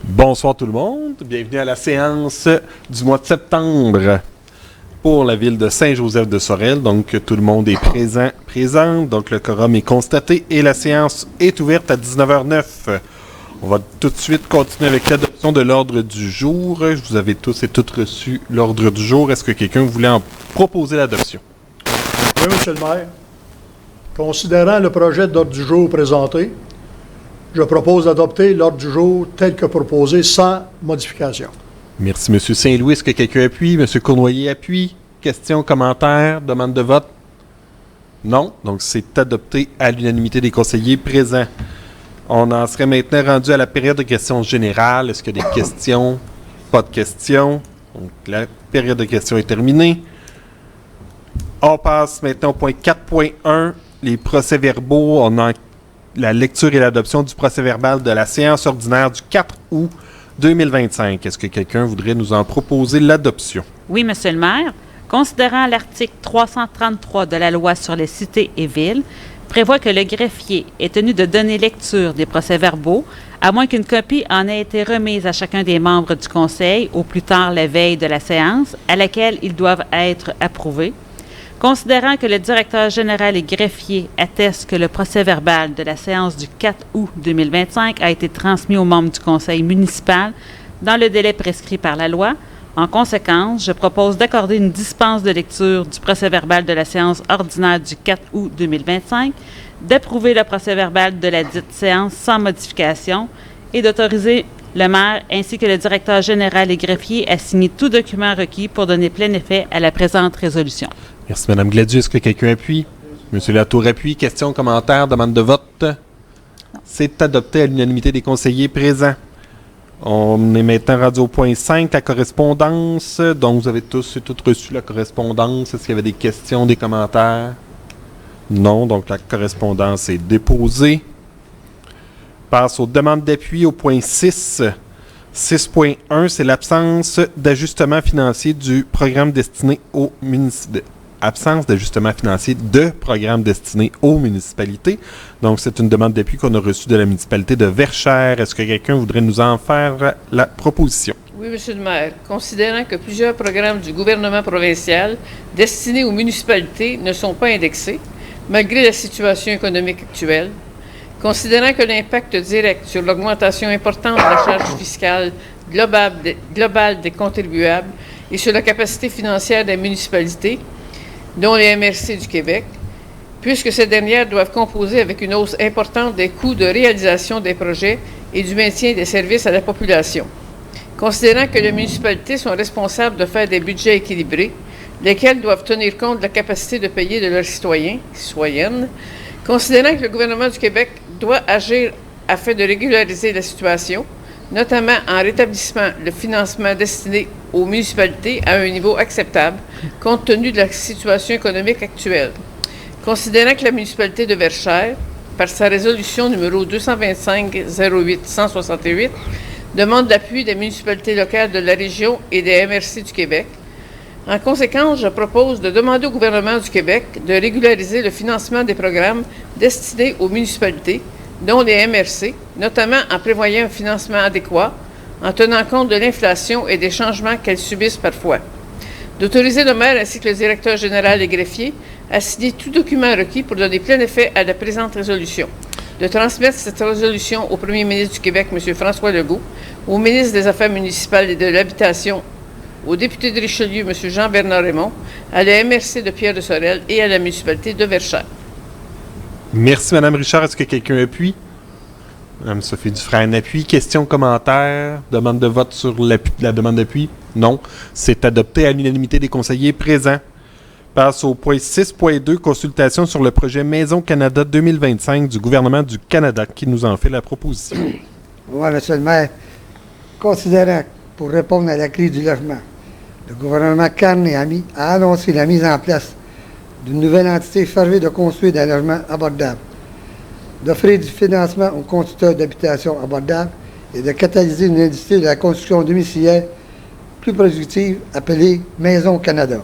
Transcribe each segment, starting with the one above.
Bonsoir tout le monde, bienvenue à la séance du mois de septembre pour la ville de Saint-Joseph-de-Sorel. Donc tout le monde est présent, donc le quorum est constaté et la séance est ouverte à 19h09. On va tout de suite continuer avec l'adoption de l'ordre du jour. Vous avez tous et toutes reçu l'ordre du jour. Est-ce que quelqu'un voulait en proposer l'adoption? Oui, M. le maire. Considérant le projet d'ordre du jour présenté, je propose d'adopter l'ordre du jour tel que proposé sans modification. Merci, M. Saint-Louis. Est-ce que quelqu'un appuie? M. Cournoyer appuie? Questions, commentaires, demande de vote? Non. Donc, c'est adopté à l'unanimité des conseillers présents. On en serait maintenant rendu à la période de questions générales. Est-ce qu'il y a des questions? Pas de questions. Donc, la période de questions est terminée. On passe maintenant au point 4.1, les procès-verbaux. On a la lecture et l'adoption du procès-verbal de la séance ordinaire du 4 août 2025. Est-ce que quelqu'un voudrait nous en proposer l'adoption? Oui, Monsieur le maire. Considérant l'article 333 de la loi sur les cités et villes, prévoit que le greffier est tenu de donner lecture des procès-verbaux, à moins qu'une copie en ait été remise à chacun des membres du conseil, au plus tard la veille de la séance, à laquelle ils doivent être approuvés. Considérant que le directeur général et greffier atteste que le procès-verbal de la séance du 4 août 2025 a été transmis aux membres du conseil municipal dans le délai prescrit par la loi, en conséquence, je propose d'accorder une dispense de lecture du procès-verbal de la séance ordinaire du 4 août 2025, d'approuver le procès-verbal de la dite séance sans modification et d'autoriser le maire ainsi que le directeur général et greffier à signer tout document requis pour donner plein effet à la présente résolution. Merci, Mme Gladu. Est-ce que quelqu'un appuie? M. Latour appuie. Questions, commentaires, demande de vote? C'est adopté à l'unanimité des conseillers présents. On est maintenant rendu au point 5, la correspondance. Donc, vous avez tous et toutes reçu la correspondance. Est-ce qu'il y avait des questions, des commentaires? Non, donc la correspondance est déposée. Passe aux demandes d'appui au point 6. 6.1, c'est l'absence d'ajustement financier du programme destiné aux municipalités. Absence d'ajustement financier de programme destiné aux municipalités. Donc, c'est une demande d'appui qu'on a reçue de la municipalité de Verchères. Est-ce que quelqu'un voudrait nous en faire la proposition? Oui, Monsieur le maire. Considérant que plusieurs programmes du gouvernement provincial destinés aux municipalités ne sont pas indexés, malgré la situation économique actuelle, considérant que l'impact direct sur l'augmentation importante de la charge fiscale globale des contribuables et sur la capacité financière des municipalités, dont les MRC du Québec, puisque ces dernières doivent composer avec une hausse importante des coûts de réalisation des projets et du maintien des services à la population. Considérant que les municipalités sont responsables de faire des budgets équilibrés, lesquels doivent tenir compte de la capacité de payer de leurs citoyennes, considérant que le gouvernement du Québec doit agir afin de régulariser la situation, notamment en rétablissant le financement destiné aux municipalités à un niveau acceptable, compte tenu de la situation économique actuelle. Considérant que la municipalité de Verchères, par sa résolution numéro 225-08-168, demande l'appui des municipalités locales de la région et des MRC du Québec, en conséquence, je propose de demander au gouvernement du Québec de régulariser le financement des programmes destinés aux municipalités, dont les MRC, notamment en prévoyant un financement adéquat, en tenant compte de l'inflation et des changements qu'elles subissent parfois. D'autoriser le maire ainsi que le directeur général et greffier à signer tout document requis pour donner plein effet à la présente résolution. De transmettre cette résolution au premier ministre du Québec, M. François Legault, au ministre des Affaires municipales et de l'Habitation, au député de Richelieu, M. Jean-Bernard Raymond, à la MRC de Pierre-de-Sorel et à la municipalité de Verchères. Merci, Mme Richard. Est-ce que quelqu'un appuie? Mme Sophie Dufresne appuie. Questions, commentaires, demande de vote sur la demande d'appui? Non. C'est adopté à l'unanimité des conseillers présents. Passe au point 6.2, consultation sur le projet Maison Canada 2025 du gouvernement du Canada. Qui nous en fait la proposition? Oui, M. le maire. Considérant, pour répondre à la crise du logement, le gouvernement Carney a annoncé la mise en place d'une nouvelle entité chargée de construire des logements abordables, d'offrir du financement aux constructeurs d'habitations abordables et de catalyser une industrie de la construction domiciliaire plus productive appelée Maison Canada.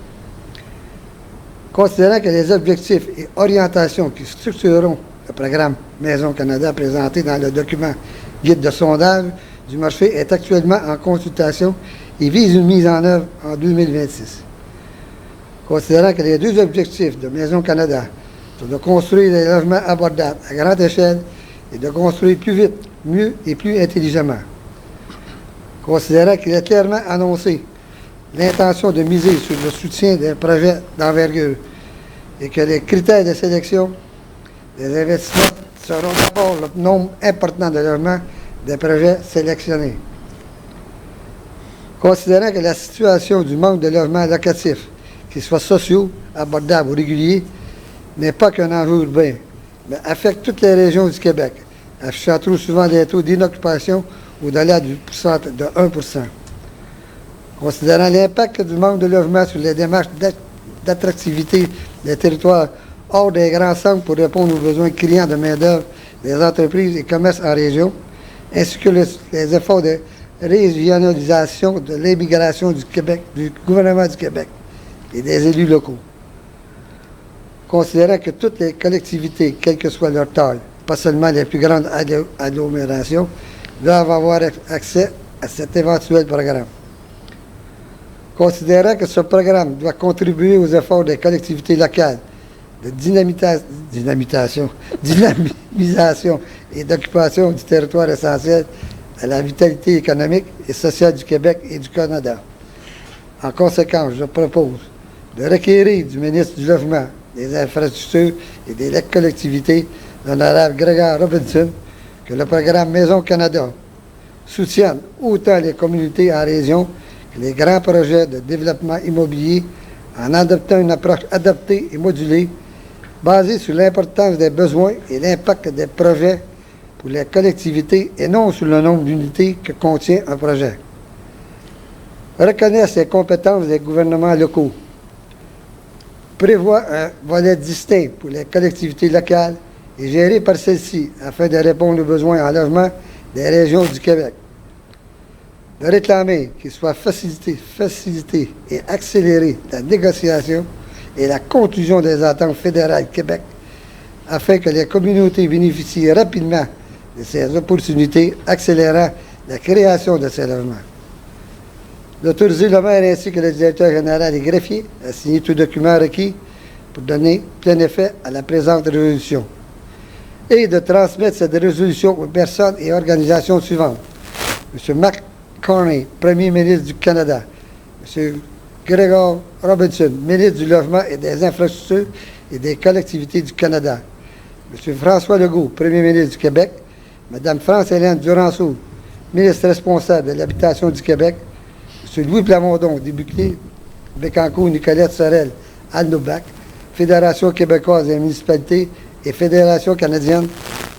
Considérant que les objectifs et orientations qui structureront le programme Maison Canada présenté dans le document Guide de sondage du marché est actuellement en consultation et vise une mise en œuvre en 2026. Considérant que les deux objectifs de Maison Canada sont de construire des logements abordables à grande échelle et de construire plus vite, mieux et plus intelligemment. Considérant qu'il est clairement annoncé l'intention de miser sur le soutien des projets d'envergure et que les critères de sélection des investissements seront d'abord le nombre important de logements des projets sélectionnés. Considérant que la situation du manque de logements locatifs, qu'ils soient sociaux, abordables ou réguliers, n'est pas qu'un enjeu urbain, mais affecte toutes les régions du Québec, affichant trop souvent des taux d'inoccupation au-delà de 1%. Considérant l'impact du manque de logement sur les démarches d'attractivité des territoires hors des grands centres pour répondre aux besoins criants de main-d'œuvre des entreprises et commerces en région, ainsi que les efforts de régionalisation de l'immigration du Québec, du gouvernement du Québec et des élus locaux. Considérant que toutes les collectivités, quelle que soit leur taille, pas seulement les plus grandes agglomérations, doivent avoir accès à cet éventuel programme. Considérant que ce programme doit contribuer aux efforts des collectivités locales de dynamisation et d'occupation du territoire essentiel à la vitalité économique et sociale du Québec et du Canada. En conséquence, je propose de requérir du ministre du Logement, des Infrastructures et des collectivités, l'honorable Grégoire Robinson, que le programme Maison Canada soutienne autant les communautés en région que les grands projets de développement immobilier en adoptant une approche adaptée et modulée basée sur l'importance des besoins et l'impact des projets pour les collectivités et non sur le nombre d'unités que contient un projet. Reconnaître les compétences des gouvernements locaux. Prévoit un volet distinct pour les collectivités locales et géré par celles-ci afin de répondre aux besoins en logement des régions du Québec. De réclamer qu'il soit facilité et accéléré la négociation et la conclusion des ententes fédérales Québec afin que les communautés bénéficient rapidement de ces opportunités, accélérant la création de ces logements. D'autoriser le maire ainsi que le directeur général et greffier à signer tout document requis pour donner plein effet à la présente résolution. Et de transmettre cette résolution aux personnes et organisations suivantes. M. Mark Carney, Premier ministre du Canada. M. Grégoire Robinson, ministre du Logement et des Infrastructures et des Collectivités du Canada. M. François Legault, Premier ministre du Québec. Mme France-Hélène Duranceau, ministre responsable de l'Habitation du Québec. M. Louis Plamondon, député Bécancour, Nicolette Sorel, Alnobac, Fédération québécoise des municipalités et Fédération canadienne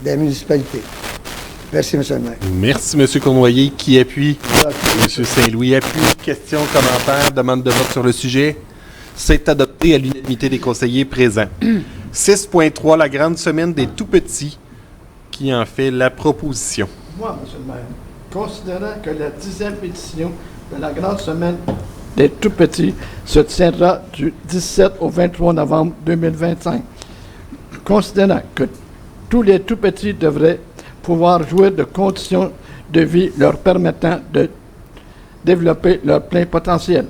des municipalités. Merci, M. le maire. Merci, M. Cournoyer. Qui appuie? M. Saint-Louis appuie. Questions, commentaires, demande de vote sur le sujet. C'est adopté à l'unanimité des conseillers présents. 6.3, la grande semaine des tout-petits. Qui en fait la proposition? Moi, M. le maire, considérant que la 10e édition de la grande semaine des tout-petits se tiendra du 17 au 23 novembre 2025, considérant que tous les tout-petits devraient pouvoir jouir de conditions de vie leur permettant de développer leur plein potentiel.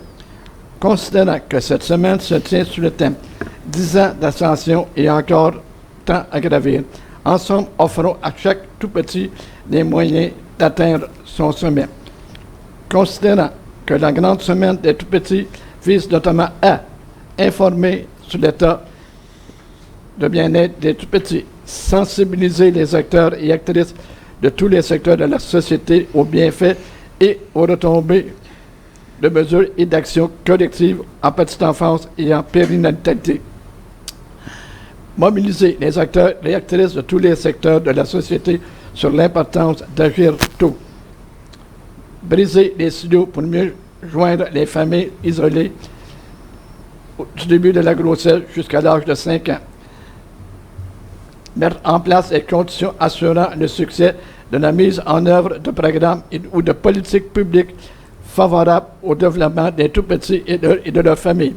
Considérant que cette semaine se tient sur le thème 10 ans d'ascension et encore temps à gravir, ensemble offrons à chaque tout-petit les moyens d'atteindre son sommet. Considérant que la grande semaine des tout-petits vise notamment à informer sur l'état de bien-être des tout-petits, sensibiliser les acteurs et actrices de tous les secteurs de la société aux bienfaits et aux retombées de mesures et d'actions collectives en petite enfance et en périnatalité. Mobiliser les acteurs et actrices de tous les secteurs de la société sur l'importance d'agir tôt. Briser les silos pour mieux joindre les familles isolées du début de la grossesse jusqu'à l'âge de 5 ans. Mettre en place les conditions assurant le succès de la mise en œuvre de programmes ou de politiques publiques favorables au développement des tout-petits et de leurs familles.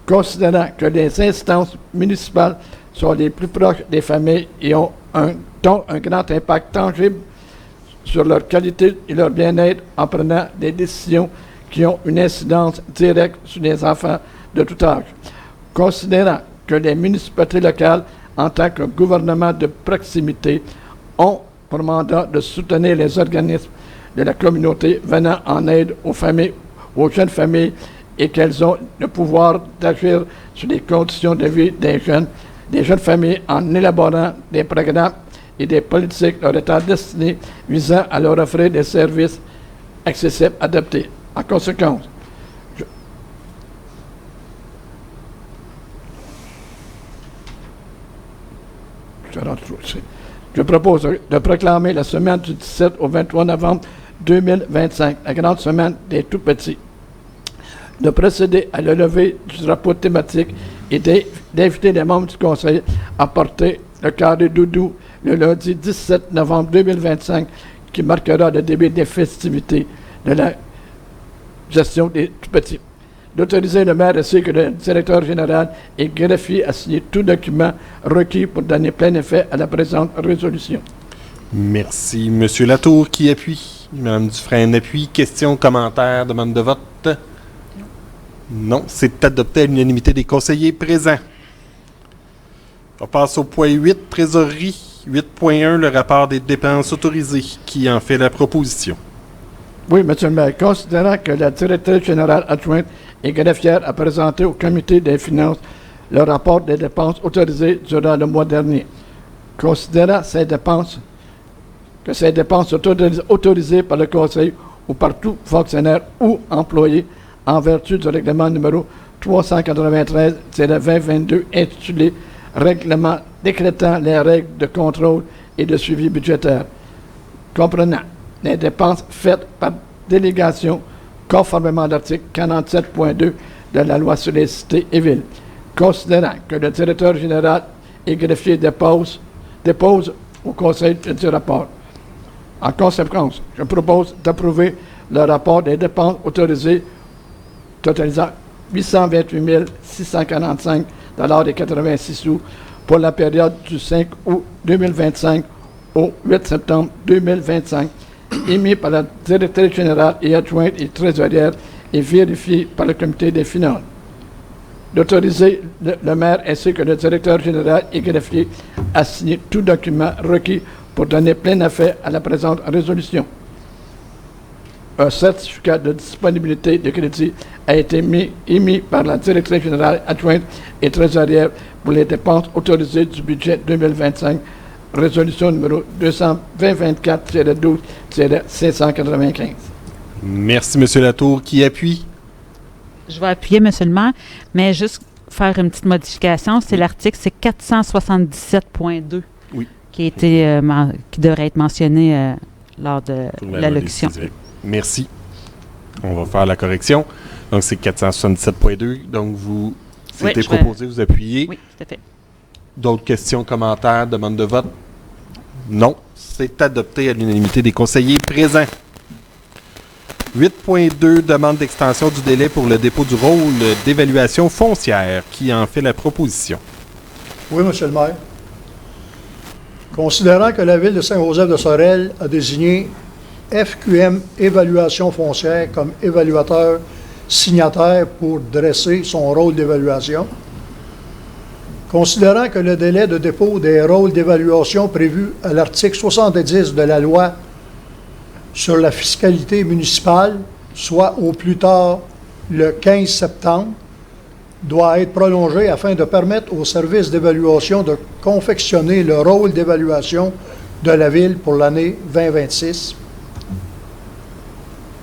Considérant que les instances municipales sont les plus proches des familles et ont un grand impact tangible sur leur qualité et leur bien-être en prenant des décisions qui ont une incidence directe sur les enfants de tout âge. Considérant que les municipalités locales, en tant que gouvernement de proximité, ont pour mandat de soutenir les organismes de la communauté venant en aide aux familles, aux jeunes familles, et qu'elles ont le pouvoir d'agir sur les conditions de vie des jeunes familles en élaborant des programmes et des politiques leur étant destinés visant à leur offrir des services accessibles adaptés. En conséquence, je propose de proclamer la semaine du 17 au 23 novembre 2025, la grande semaine des tout-petits, de procéder à la levée du drapeau thématique et d'inviter les membres du Conseil à porter le carré doudou le lundi 17 novembre 2025, qui marquera le début des festivités de la gestion des tout-petits. D'autoriser le maire ainsi que le directeur général et greffier à signer tout document requis pour donner plein effet à la présente résolution. Merci. Monsieur Latour, qui appuie? Mme Dufresne appuie. Questions, commentaires, demande de vote? Non. C'est adopté à l'unanimité des conseillers présents. On passe au point 8, trésorerie. 8.1, le rapport des dépenses autorisées. Qui en fait la proposition? Oui, Monsieur le maire, considérant que la directrice générale adjointe et greffière a présenté au comité des finances le rapport des dépenses autorisées durant le mois dernier, considérant que ces dépenses sont autorisées par le Conseil ou par tout fonctionnaire ou employé en vertu du règlement numéro 393-2022 intitulé « Règlement décrétant les règles de contrôle et de suivi budgétaire », comprenant les dépenses faites par délégation conformément à l'article 47.2 de la loi sur les cités et villes, considérant que le directeur général et greffier dépose au Conseil du rapport. En conséquence, je propose d'approuver le rapport des dépenses autorisées totalisant 828 645,86 $ pour la période du 5 août 2025 au 8 septembre 2025, émis par la directrice générale et adjointe et trésorière et vérifié par le comité des finances. D'autoriser le maire ainsi que le directeur général et greffier à signer tout document requis pour donner plein effet à la présente résolution. Un certificat de disponibilité de crédit a été émis par la directrice générale adjointe et trésorière pour les dépenses autorisées du budget 2025, résolution numéro 224-12-595. Merci, M. Latour. Qui appuie? Je vais appuyer, M. le maire, mais juste faire une petite modification. C'est l'article, c'est 477.2 qui, qui devrait être mentionné lors de l'allocution. Merci. On va faire la correction. Donc, c'est 477.2. Donc, vous c'était proposé, vous appuyez. Oui, tout à fait. D'autres questions, commentaires, demandes de vote? Non. C'est adopté à l'unanimité des conseillers présents. 8.2, demande d'extension du délai pour le dépôt du rôle d'évaluation foncière. Qui en fait la proposition? Oui, Monsieur le maire. Considérant que la Ville de Saint-Joseph-de-Sorel a désigné FQM Évaluation foncière comme évaluateur signataire pour dresser son rôle d'évaluation, considérant que le délai de dépôt des rôles d'évaluation prévu à l'article 70 de la loi sur la fiscalité municipale, soit au plus tard le 15 septembre, doit être prolongé afin de permettre au service d'évaluation de confectionner le rôle d'évaluation de la Ville pour l'année 2026.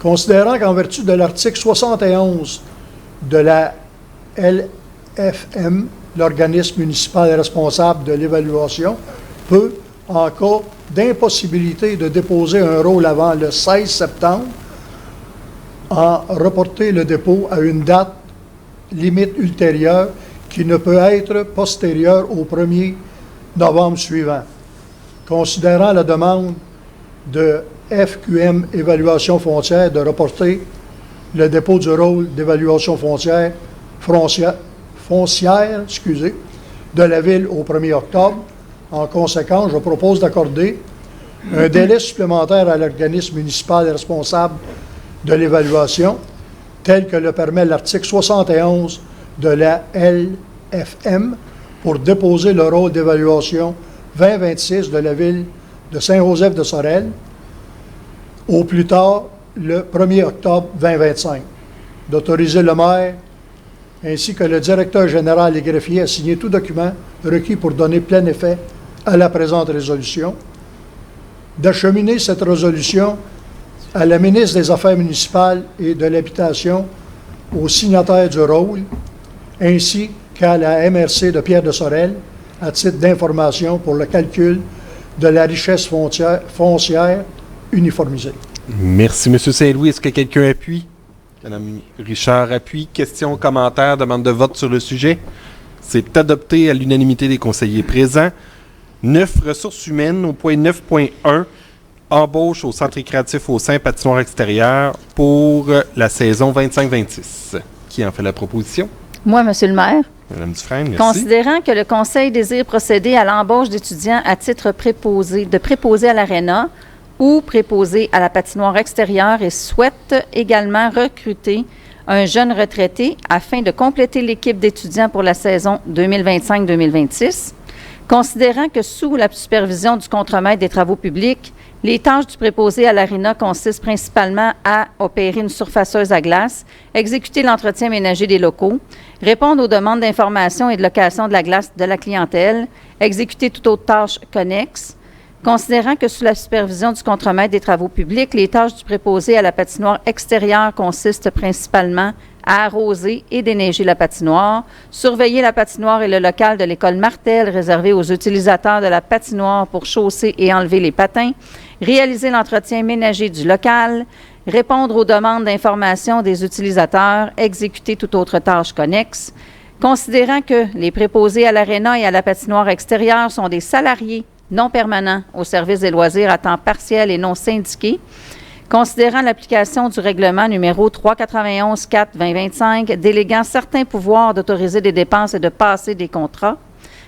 Considérant qu'en vertu de l'article 71 de la LFM, l'organisme municipal responsable de l'évaluation peut, en cas d'impossibilité de déposer un rôle avant le 16 septembre, en reporter le dépôt à une date limite ultérieure qui ne peut être postérieure au 1er novembre suivant. Considérant la demande de FQM Évaluation foncière de reporter le dépôt du rôle d'évaluation foncière de la Ville au 1er octobre. En conséquence, je propose d'accorder un délai supplémentaire à l'organisme municipal responsable de l'évaluation, tel que le permet l'article 71 de la LFM, pour déposer le rôle d'évaluation 2026 de la ville de Saint-Joseph-de-Sorel au plus tard le 1er octobre 2025. D'autoriser le maire ainsi que le directeur général et greffier à signer tout document requis pour donner plein effet à la présente résolution, d'acheminer cette résolution à la ministre des Affaires municipales et de l'Habitation, au signataire du rôle, ainsi qu'à la MRC de Pierre-de-Sorel, à titre d'information pour le calcul de la richesse foncière uniformisée. Merci, M. Saint-Louis. Est-ce que quelqu'un appuie? Mme Richard appuie. Questions, commentaires, demande de vote sur le sujet. C'est adopté à l'unanimité des conseillers présents. 9, ressources humaines, au point 9.1, embauche au centre récréatif au sein patinoire extérieur pour la saison 25-26. Qui en fait la proposition? Moi, Monsieur le maire. Mme Dufresne, merci. Considérant que le Conseil désire procéder à l'embauche d'étudiants à titre préposé à l'aréna ou préposé à la patinoire extérieure et souhaite également recruter un jeune retraité afin de compléter l'équipe d'étudiants pour la saison 2025-2026, considérant que sous la supervision du contremaître des travaux publics, les tâches du préposé à l'aréna consistent principalement à opérer une surfaceuse à glace, exécuter l'entretien ménager des locaux, répondre aux demandes d'information et de location de la glace de la clientèle, exécuter toute autre tâche connexe. Considérant que sous la supervision du contremaître des travaux publics, les tâches du préposé à la patinoire extérieure consistent principalement à arroser et déneiger la patinoire, surveiller la patinoire et le local de l'école Martel réservé aux utilisateurs de la patinoire pour chausser et enlever les patins, réaliser l'entretien ménager du local, répondre aux demandes d'information des utilisateurs, exécuter toute autre tâche connexe. Considérant que les préposés à l'aréna et à la patinoire extérieure sont des salariés non permanents au service des loisirs à temps partiel et non syndiqués, considérant l'application du règlement numéro 391-4-2025 déléguant certains pouvoirs d'autoriser des dépenses et de passer des contrats,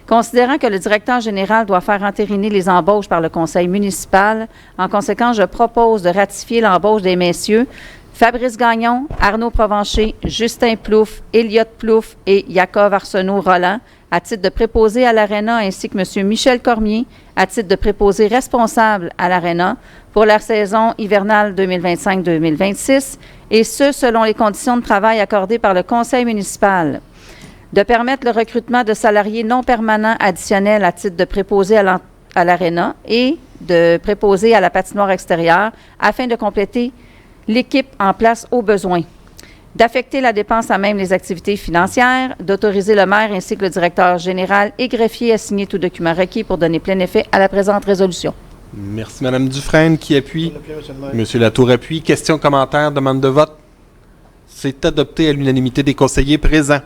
considérant que le directeur général doit faire entériner les embauches par le conseil municipal, en conséquence, je propose de ratifier l'embauche des messieurs Fabrice Gagnon, Arnaud Provencher, Justin Plouffe, Elliott Plouffe et Yakov Arsenault-Roland à titre de préposé à l'aréna, ainsi que M. Michel Cormier à titre de préposé responsable à l'aréna pour la saison hivernale 2025-2026, et ce, selon les conditions de travail accordées par le conseil municipal. De permettre le recrutement de salariés non permanents additionnels à titre de préposé à l'aréna et de préposé à la patinoire extérieure afin de compléter l'équipe en place aux besoins. D'affecter la dépense à même les activités financières, d'autoriser le maire ainsi que le directeur général et greffier à signer tout document requis pour donner plein effet à la présente résolution. Merci, Mme Dufresne. Qui appuie? Monsieur M. Latour appuie. Questions, commentaires, demande de vote? C'est adopté à l'unanimité des conseillers présents.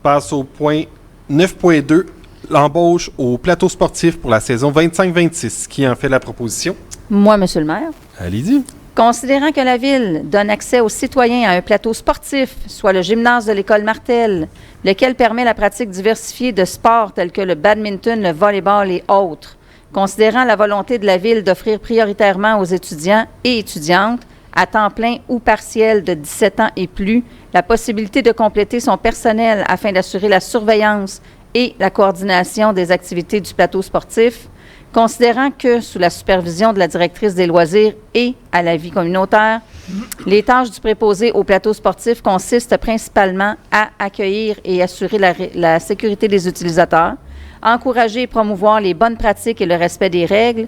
Passe au point 9.2, l'embauche au plateau sportif pour la saison 25-26. Qui en fait la proposition? Moi, Monsieur le maire. Allez-y. Considérant que la Ville donne accès aux citoyens à un plateau sportif, soit le gymnase de l'école Martel, lequel permet la pratique diversifiée de sports tels que le badminton, le volleyball et autres, considérant la volonté de la Ville d'offrir prioritairement aux étudiants et étudiantes à temps plein ou partiel de 17 ans et plus la possibilité de compléter son personnel afin d'assurer la surveillance et la coordination des activités du plateau sportif, considérant que, sous la supervision de la directrice des loisirs et à la vie communautaire, les tâches du préposé au plateau sportif consistent principalement à accueillir et assurer la sécurité des utilisateurs, encourager et promouvoir les bonnes pratiques et le respect des règles,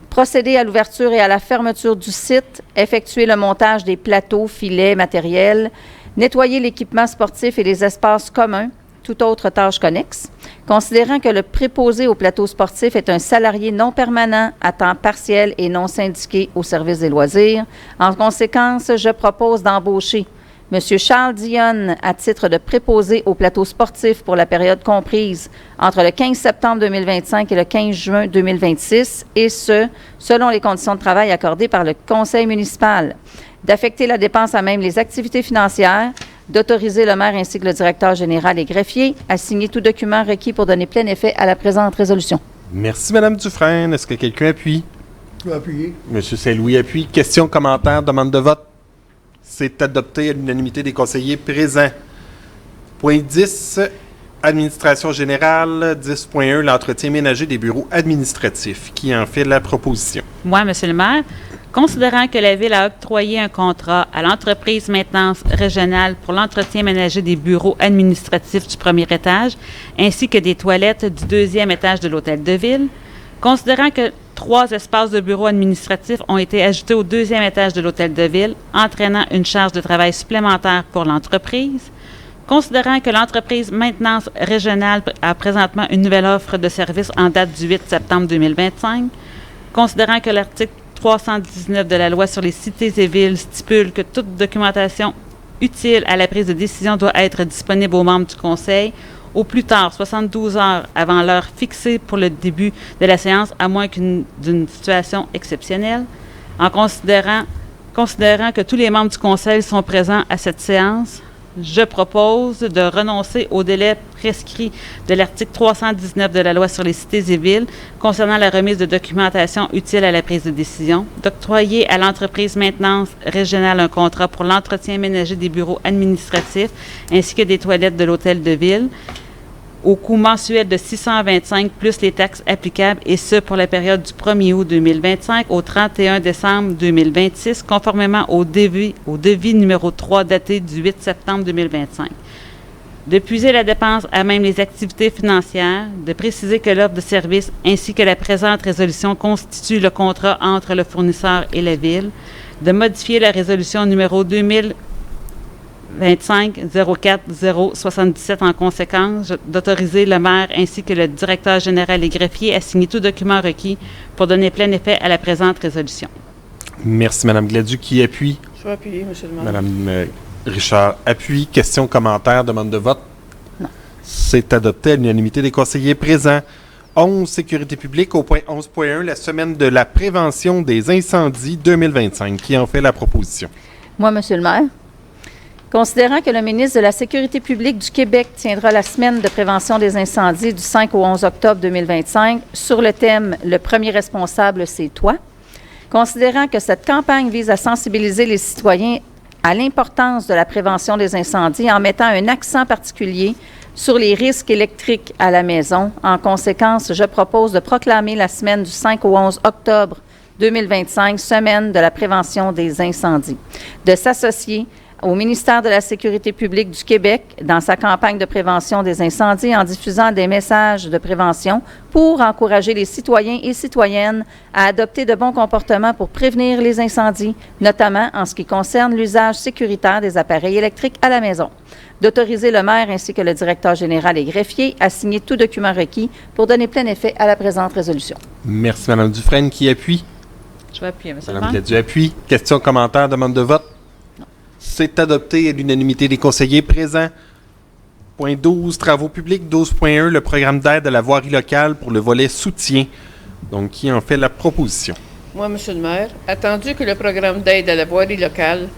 procéder à l'ouverture et à la fermeture du site, effectuer le montage des plateaux, filets, matériels, nettoyer l'équipement sportif et les espaces communs, toute autre tâche connexe, considérant que le préposé au plateau sportif est un salarié non permanent à temps partiel et non syndiqué au service des loisirs. En conséquence, je propose d'embaucher M. Charles Dionne à titre de préposé au plateau sportif pour la période comprise entre le 15 septembre 2025 et le 15 juin 2026, et ce, selon les conditions de travail accordées par le conseil municipal. D'affecter la dépense à même les activités financières, d'autoriser le maire ainsi que le directeur général et greffier à signer tout document requis pour donner plein effet à la présente résolution. Merci, Mme Dufresne. Est-ce que quelqu'un appuie? Je peux appuyer. Monsieur Saint-Louis appuie. Question, commentaire, demande de vote. C'est adopté à l'unanimité des conseillers présents. Point 10, Administration générale. 10.1, l'entretien ménager des bureaux administratifs. Qui en fait la proposition? Moi, Monsieur le maire, considérant que la Ville a octroyé un contrat à l'entreprise maintenance régionale pour l'entretien ménager des bureaux administratifs du premier étage, ainsi que des toilettes du deuxième étage de l'Hôtel de Ville, considérant que 3 espaces de bureaux administratifs ont été ajoutés au deuxième étage de l'Hôtel de Ville, entraînant une charge de travail supplémentaire pour l'entreprise, considérant que l'entreprise maintenance régionale a présentement une nouvelle offre de service en date du 8 septembre 2025, considérant que l'article 319 de la loi sur les cités et villes stipule que toute documentation utile à la prise de décision doit être disponible aux membres du Conseil au plus tard 72 heures avant l'heure fixée pour le début de la séance, à moins d'une situation exceptionnelle. En considérant que tous les membres du Conseil sont présents à cette séance, je propose de renoncer au délai prescrit de l'article 319 de la loi sur les cités et villes concernant la remise de documentation utile à la prise de décision, d'octroyer à l'entreprise maintenance régionale un contrat pour l'entretien ménager des bureaux administratifs ainsi que des toilettes de l'Hôtel de Ville au coût mensuel de 625 plus les taxes applicables, et ce pour la période du 1er août 2025 au 31 décembre 2026, conformément au devis numéro 3 daté du 8 septembre 2025. De puiser la dépense à même les activités financières, de préciser que l'offre de service ainsi que la présente résolution constituent le contrat entre le fournisseur et la Ville, de modifier la résolution numéro 2025-04-077 en conséquence, d'autoriser le maire ainsi que le directeur général et greffier à signer tout document requis pour donner plein effet à la présente résolution. Merci, Mme Gladu. Qui appuie? Je vais appuyer, M. le maire. Mme Richard appuie. Question, commentaire, demande de vote? Non. C'est adopté à l'unanimité des conseillers présents. 11, Sécurité publique, au point 11.1, la semaine de la prévention des incendies 2025. Qui en fait la proposition? Moi, Monsieur le maire, considérant que le ministre de la Sécurité publique du Québec tiendra la semaine de prévention des incendies du 5 au 11 octobre 2025 sur le thème « Le premier responsable, c'est toi », considérant que cette campagne vise à sensibiliser les citoyens à l'importance de la prévention des incendies en mettant un accent particulier sur les risques électriques à la maison. En conséquence, je propose de proclamer la semaine du 5 au 11 octobre 2025, semaine de la prévention des incendies, de s'associer au ministère de la Sécurité publique du Québec dans sa campagne de prévention des incendies en diffusant des messages de prévention pour encourager les citoyens et citoyennes à adopter de bons comportements pour prévenir les incendies, notamment en ce qui concerne l'usage sécuritaire des appareils électriques à la maison, d'autoriser le maire ainsi que le directeur général et greffier à signer tout document requis pour donner plein effet à la présente résolution. Merci, Mme Dufresne. Qui appuie? Je vais appuyer, M. le Mme maire. Gladu appuie. Question, commentaire, demande de vote? C'est adopté à l'unanimité des conseillers présents. Point 12, Travaux publics. 12.1, le programme d'aide à la voirie locale pour le volet soutien. Donc, qui en fait la proposition? Moi, M. le maire, attendu que le programme d'aide à la voirie locale,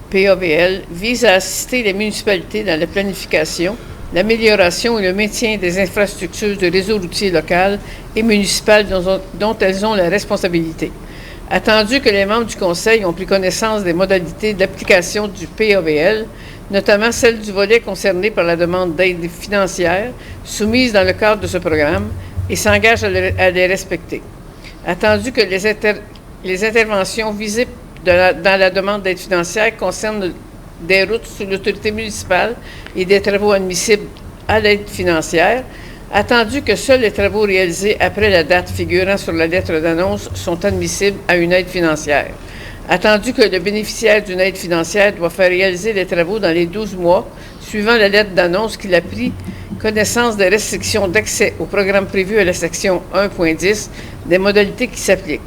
PAVL, vise à assister les municipalités dans la planification, l'amélioration et le maintien des infrastructures de réseau routier local et municipal dont elles ont la responsabilité. Attendu que les membres du Conseil ont pris connaissance des modalités d'application du PAVL, notamment celle du volet concerné par la demande d'aide financière soumise dans le cadre de ce programme, et s'engagent à les respecter. Attendu que les interventions visées dans la demande d'aide financière concernent des routes sous l'autorité municipale et des travaux admissibles à l'aide financière, attendu que seuls les travaux réalisés après la date figurant sur la lettre d'annonce sont admissibles à une aide financière. Attendu que le bénéficiaire d'une aide financière doit faire réaliser les travaux dans les 12 mois suivant la lettre d'annonce qu'il a pris connaissance des restrictions d'accès au programme prévu à la section 1.10 des modalités qui s'appliquent.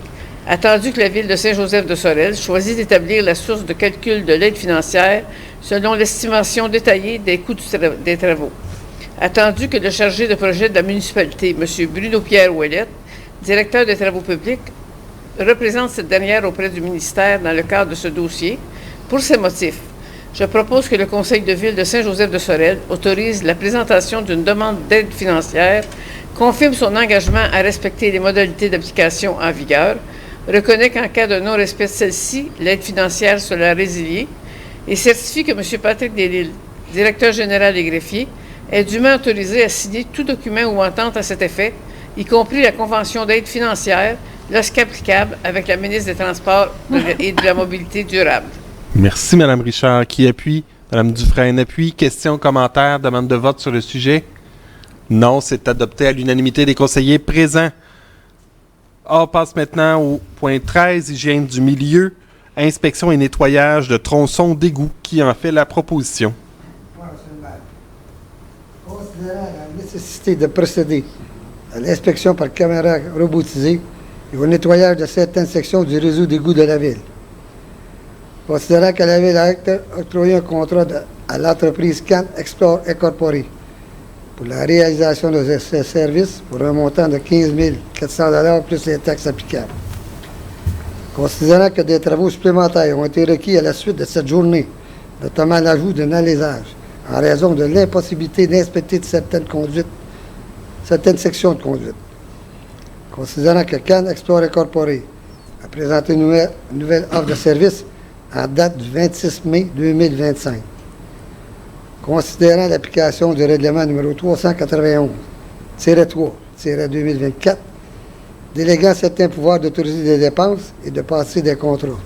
Attendu que la Ville de Saint-Joseph-de-Sorel choisit d'établir la source de calcul de l'aide financière selon l'estimation détaillée des coûts des travaux. Attendu que le chargé de projet de la municipalité, M. Bruno-Pierre Ouellette, directeur des travaux publics, représente cette dernière auprès du ministère dans le cadre de ce dossier. Pour ces motifs, je propose que le Conseil de ville de Saint-Joseph-de-Sorel autorise la présentation d'une demande d'aide financière confirme son engagement à respecter les modalités d'application en vigueur, reconnaît qu'en cas de non-respect de celle-ci, l'aide financière sera résiliée et certifie que M. Patrick Delisle, directeur général des greffiers, est dûment autorisé à signer tout document ou entente à cet effet, y compris la convention d'aide financière, lorsqu'applicable, avec la ministre des Transports et de la Mobilité durable. Merci, Mme Richard. Qui appuie? Mme Dufresne appuie. Questions, commentaires, demande de vote sur le sujet? Non, c'est adopté à l'unanimité des conseillers présents. On passe maintenant au point 13, hygiène du milieu, inspection et nettoyage de tronçons d'égouts. Qui en fait la proposition? Considérant la nécessité de procéder à l'inspection par caméra robotisée et au nettoyage de certaines sections du réseau d'égouts de la ville. Considérant que la ville a octroyé un contrat à l'entreprise Can Explore Incorporée pour la réalisation de ces services pour un montant de 15 400 $ plus les taxes applicables. Considérant que des travaux supplémentaires ont été requis à la suite de cette journée, notamment l'ajout d'un alésage, en raison de l'impossibilité d'inspecter certaines sections de conduite. Considérant que Can Explore Incorporée a présenté une nouvelle offre de service en date du 26 mai 2025. Considérant l'application du règlement numéro 391-3-2024, déléguant certains pouvoirs d'autoriser des dépenses et de passer des contrats.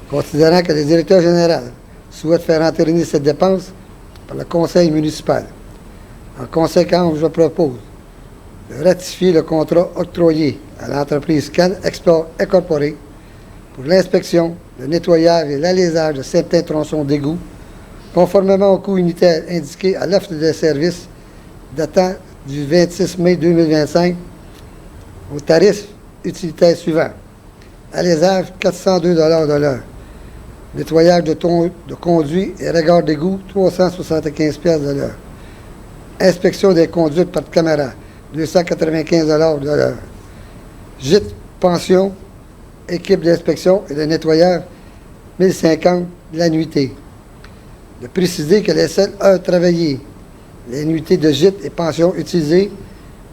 Considérant que le directeur général souhaite faire entériner cette dépense par le conseil municipal. En conséquence, je propose de ratifier le contrat octroyé à l'entreprise Can Explore Incorporée pour l'inspection, le nettoyage et l'alésage de certains tronçons d'égouts, conformément au coût unitaire indiqué à l'offre de service datant du 26 mai 2025 au tarif utilitaire suivant. Alésage, 402 $ de l'heure. Nettoyage de conduits et regards d'égout, 375 $ de l'heure. Inspection des conduites par caméra, 295 $ de l'heure. Gîte, pension, équipe d'inspection et de nettoyage, 1050 de la nuitée. De préciser que les seules heures travaillées, les nuitées de gîte et pension utilisées,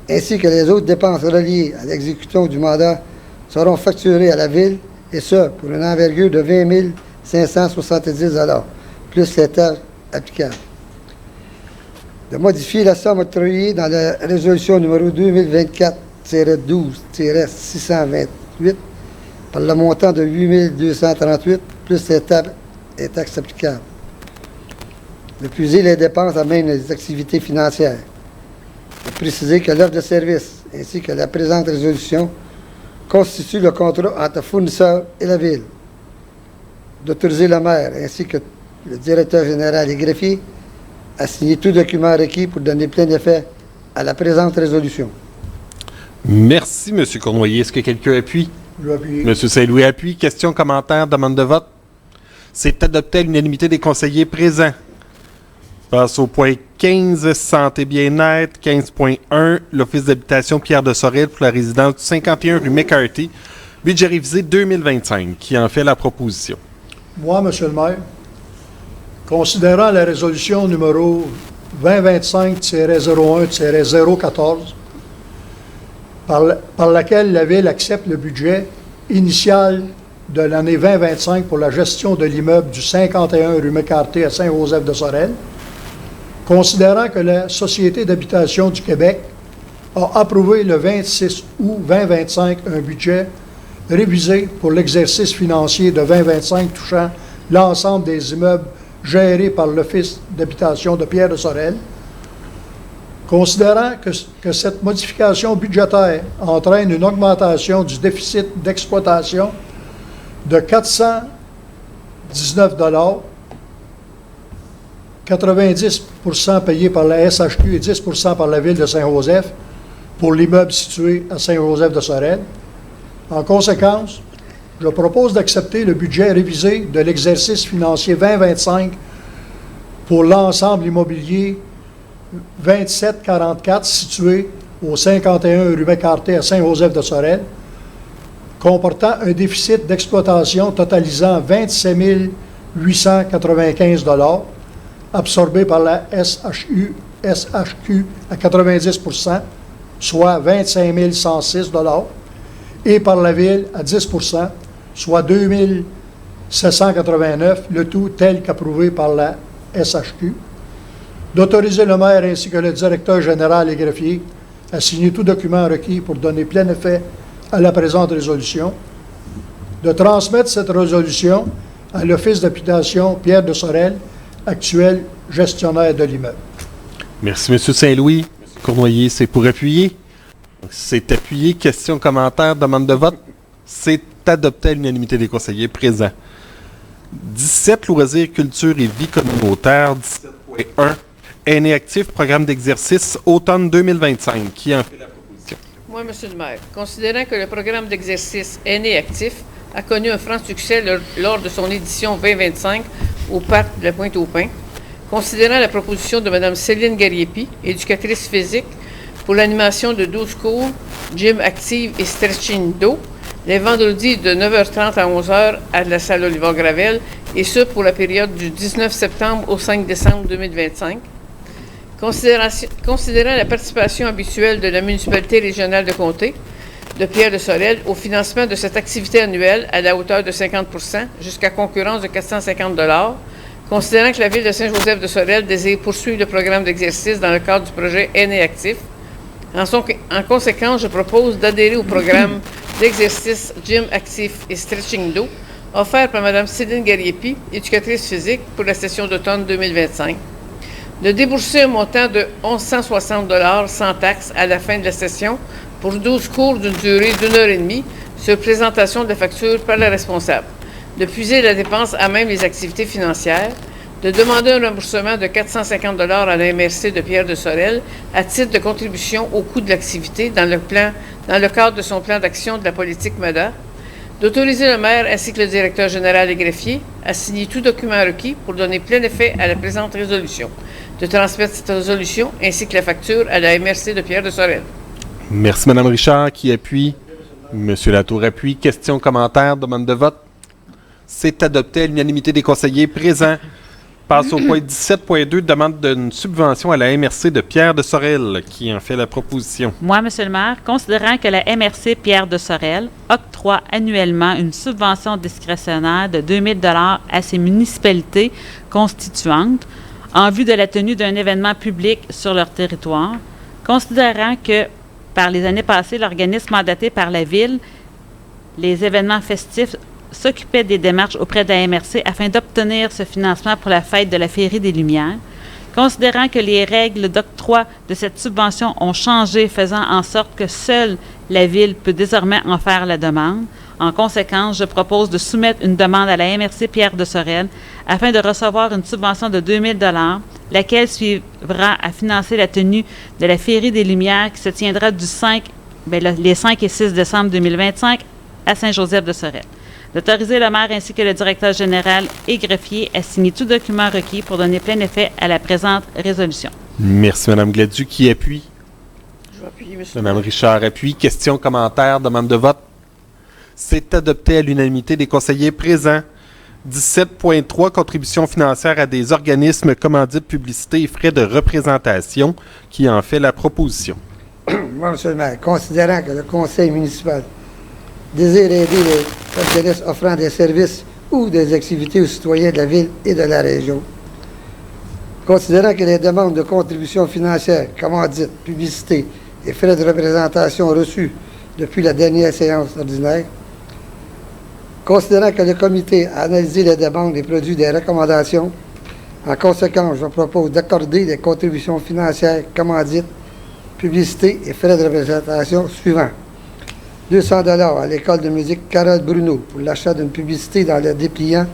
ainsi que les autres dépenses reliées à l'exécution du mandat seront facturées à la Ville, et ce, pour une envergure de 20 570 $, plus les taxes applicables. De modifier la somme octroyée dans la résolution numéro 2024-12-628 par le montant de 8 238, plus les taxes applicables. De puiser les dépenses à même des activités financières. De préciser que l'offre de service ainsi que la présente résolution constituent le contrat entre le fournisseur et la Ville. D'autoriser le maire ainsi que le directeur général et greffier à signer tout document requis pour donner plein effet à la présente résolution. Merci, M. Cournoyer. Est-ce que quelqu'un appuie? M. Saint-Louis appuie. Questions, commentaires, demande de vote? C'est adopté à l'unanimité des conseillers présents. Passe au point 15, santé bien-être. 15.1, l'Office d'habitation Pierre de Sorel pour la résidence du 51 rue McCarthy. Budget révisé 2025. Qui en fait la proposition? Moi, M. le maire, considérant la résolution numéro 2025-01-014, par laquelle la Ville accepte le budget initial de l'année 2025 pour la gestion de l'immeuble du 51 rue McCarthy à Saint-Joseph-de-Sorel, considérant que la Société d'habitation du Québec a approuvé le 26 août 2025 un budget révisé pour l'exercice financier de 2025 touchant l'ensemble des immeubles gérés par l'Office d'habitation de Pierre de Sorel, considérant que cette modification budgétaire entraîne une augmentation du déficit d'exploitation de 419 $, 90 % payés par la SHQ et 10 % par la Ville de Saint-Joseph pour l'immeuble situé à Saint-Joseph-de-Sorel. En conséquence, je propose d'accepter le budget révisé de l'exercice financier 2025 pour l'ensemble immobilier 2744 situé au 51 rue McCarthy à Saint-Joseph-de-Sorel, comportant un déficit d'exploitation totalisant 27 895 $, absorbé par la SHQ à 90 %, soit 25 106 et par la Ville à 10 soit 2 789, le tout tel qu'approuvé par la SHQ. D'autoriser le maire ainsi que le directeur général et greffier à signer tout document requis pour donner plein effet à la présente résolution. De transmettre cette résolution à l'Office d'habitation Pierre de Sorel, actuel gestionnaire de l'immeuble. Merci, M. Saint-Louis. M. Cournoyer, c'est pour appuyer. Donc, c'est appuyé. Question, commentaire, demande de vote. C'est adopté à l'unanimité des conseillers présents. 17, loisirs, culture et vie communautaire. 17.1, aînés actifs, programme d'exercice automne 2025. Qui en fait la proposition? Moi, M. le maire, considérant que le programme d'exercice Aînés actifs a connu un franc succès lors de son édition 2025 au Parc de la Pointe-aux-Pins, considérant la proposition de Mme Céline Gariepi, éducatrice physique, pour l'animation de 12 cours, gym active et stretching dos, les vendredis de 9h30 à 11h à la salle Olivier-Gravel, et ce pour la période du 19 septembre au 5 décembre 2025. Considérant la participation habituelle de la municipalité régionale de Comté, de Pierre de Sorel, au financement de cette activité annuelle à la hauteur de 50 jusqu'à concurrence de 450 $, considérant que la Ville de Saint-Joseph de Sorel désire poursuivre le programme d'exercice dans le cadre du projet Aînés actifs. En conséquence, je propose d'adhérer au programme d'exercice Gym actif et Stretching dos offert par Mme Céline Gariepi, éducatrice physique, pour la session d'automne 2025. De débourser un montant de 1 160 $ sans taxe à la fin de la session pour 12 cours d'une durée d'1h30 sur présentation de la facture par le responsable. De puiser la dépense à même les activités financières. De demander un remboursement de 450 $ à la MRC de Pierre de Sorel à titre de contribution au coût de l'activité dans le cadre de son plan d'action de la politique MADA. D'autoriser le maire ainsi que le directeur général et greffier à signer tout document requis pour donner plein effet à la présente résolution. De transmettre cette résolution ainsi que la facture à la MRC de Pierre de Sorel. Merci, Mme Richard, qui appuie. M. Latour appuie. Question, commentaire, demande de vote. C'est adopté à l'unanimité des conseillers présents. Passe au point 17.2, demande d'une subvention à la MRC de Pierre de Sorel. Qui en fait la proposition? Moi, M. le maire, considérant que la MRC Pierre de Sorel octroie annuellement une subvention discrétionnaire de 2 000 $ à ses municipalités constituantes en vue de la tenue d'un événement public sur leur territoire, considérant que, par les années passées, l'organisme mandaté par la Ville, les événements festifs, s'occupait des démarches auprès de la MRC afin d'obtenir ce financement pour la fête de la Féerie des Lumières, considérant que les règles d'octroi de cette subvention ont changé, faisant en sorte que seule la Ville peut désormais en faire la demande. En conséquence, je propose de soumettre une demande à la MRC Pierre de Sorel afin de recevoir une subvention de 2 000 $, laquelle suivra à financer la tenue de la Féerie des Lumières qui se tiendra les 5 et 6 décembre 2025 à Saint-Joseph de Sorel. D'autoriser le maire ainsi que le directeur général et greffier à signer tout document requis pour donner plein effet à la présente résolution. Merci, Mme Gladu, qui appuie. Je vais appuyer, M. Mme Richard appuie. Question, commentaire, demande de vote. C'est adopté à l'unanimité des conseillers présents. 17.3, contribution financière à des organismes, commandites, publicité et frais de représentation. Qui en fait la proposition? Moi, M. le maire, considérant que le conseil municipal désire aider les organismes offrant des services ou des activités aux citoyens de la ville et de la région. Considérant que les demandes de contributions financières, commandites, publicité et frais de représentation reçus depuis la dernière séance ordinaire, considérant que le comité a analysé les demandes et produit des recommandations, en conséquence, je propose d'accorder les contributions financières, commandites, publicité et frais de représentation suivants. 200 $ à l'école de musique Carole Bruno pour l'achat d'une publicité dans le dépliant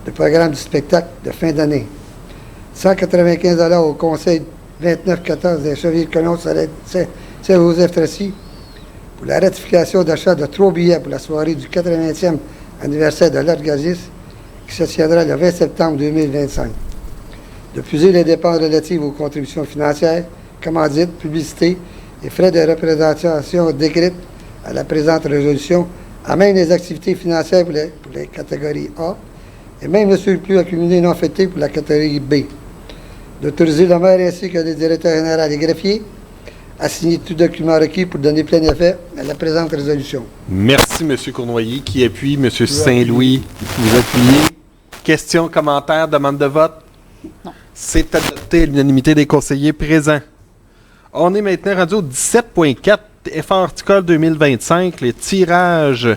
de programme du spectacle de fin d'année. 195 $ au conseil 29-14 des Chevaliers-Colons Saint-Joseph-Tracy pour la ratification d'achat de 3 billets pour la soirée du 80e anniversaire de l'Orgasis qui se tiendra le 20 septembre 2025. De puiser les dépenses relatives aux contributions financières, commandites, publicités et frais de représentation décrites à la présente résolution, à même les activités financières pour les catégories A et même le surplus accumulé non affecté pour la catégorie B. D'autoriser le maire ainsi que le directeur général et greffier à signer tout document requis pour donner plein effet à la présente résolution. Merci, M. Cournoyer. Qui appuie? M. Saint-Louis, vous appuyez. Questions, commentaires, demande de vote? Non. C'est adopté à l'unanimité des conseillers présents. On est maintenant rendu au 17.4 effort horticole 2025, les tirages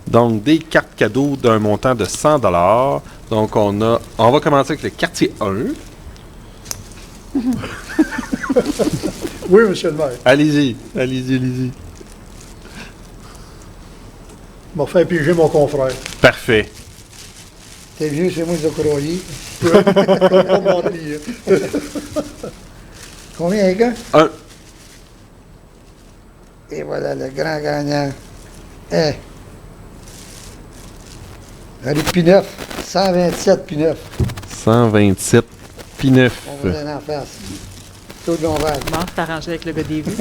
donc des cartes cadeaux d'un montant de 100 $. Donc on va commencer avec le quartier 1. Oui, monsieur le maire. Allez-y. M'a fait piger mon confrère. Parfait. T'es vieux chez moi de courrier. Pas mentir. Combien, les gars? 1. Et voilà, le grand gagnant est Henri Pineuf, 127 Pineuf. 127 P9. On va aller en face. Claude Lonval. Bon, tu t'arranges avec le gars des vues.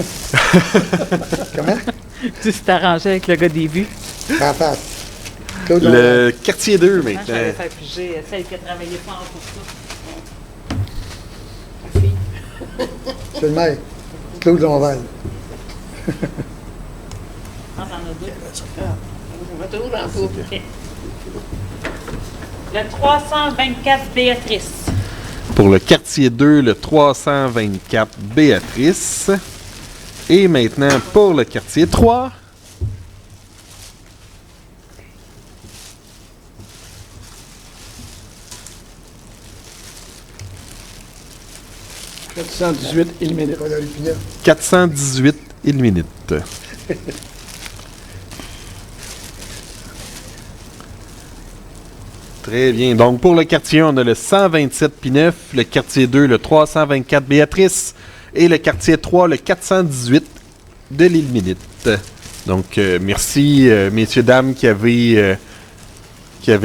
Comment? Tu t'es arrangé avec le gars des vues. En face. Claude Lonval. Le quartier 2 Quand je maintenant. t'avais fait piger celle qui a travaillé fort pour ça. La fille. Monsieur le maire, Claude Lonval. Ah, t'en as deux. On va toujours en tout. Ok. Le 324 Béatrice. Pour le quartier 2, le 324 Béatrice. Et maintenant pour le quartier 3. « 418 éliminés. Valérie Pineuf. 418 ilminite. Très bien. Donc, pour le quartier 1, on a le 127 P9, le quartier 2, le 324 Béatrice, et le quartier 3, le 418 de l'île Minute. Donc, merci, messieurs, dames, qui avaient